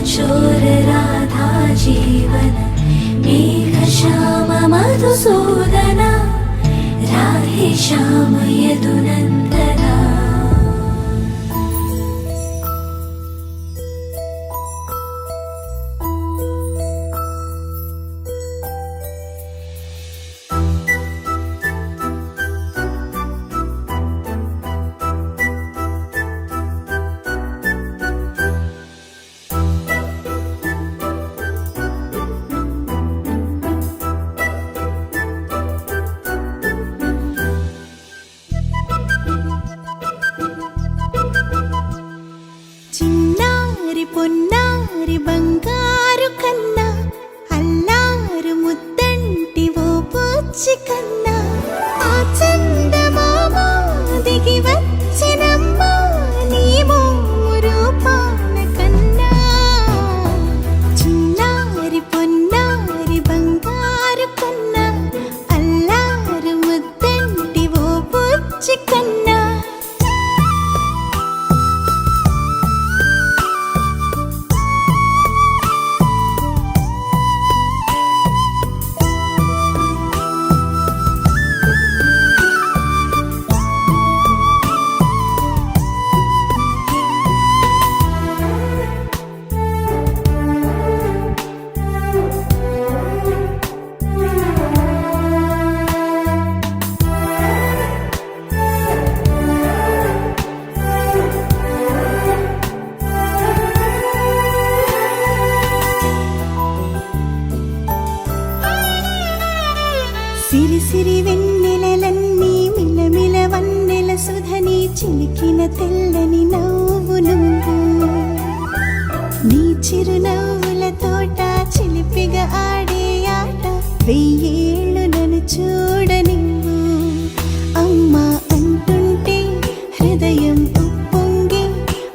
चोर राधा जीवन मेघ श्याम मधुसूदना राधे श्याम यदुनंदना। పొన్నారి బంగారు కన్నా అల్లారు ముద్దంటి ఓ పూచి కన్నా ఆ చందమామ దిగి వచ్చినమ్మా నీ రూపాన కన్నా చిన్నారి పొన్నారి బంగారు కన్నా అల్లారు ముద్దంటి ఓ పూచి కన్నా। సిరి సిరి వెన్నెలలన్నీ మిలమిల వన్నెల సుధని చిలికిన తెల్లని నవ్వు నువ్వు నీ చిరునవ్వుల తోట చిలిపిగా ఆడే ఆట వెయ్యేళ్ళు నన్ను చూడ నువ్వు అమ్మా అంటుంటే హృదయం ఉప్పొంగి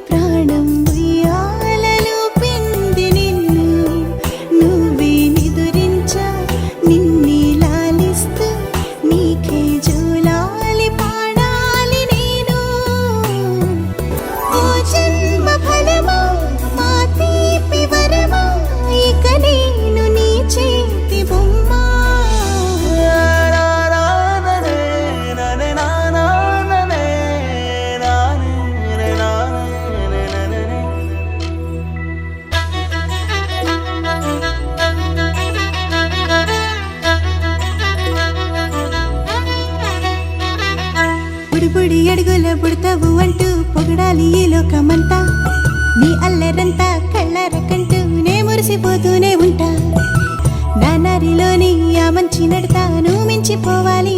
ప్రాణం ఉయ్యాలలో పింది నిన్ను నువ్వే నిదురించా నిన్నే నీకే జోలాలి పాడాలి నేను ఓ జన్మ ఫలమా మా తీపి వరమా ఇక నేను నీ చేతి బొమ్మ। బుడి అడుగుల బుడతావు అంటూ పొగడాలి ఈ లోకమంతా నీ అల్లరంతా కళ్ళరకంటూ నే మురిసిపోతూనే ఉంటా నా నరిలోని ఆ మంచి నడతా నువ్వు మించిపోవాలి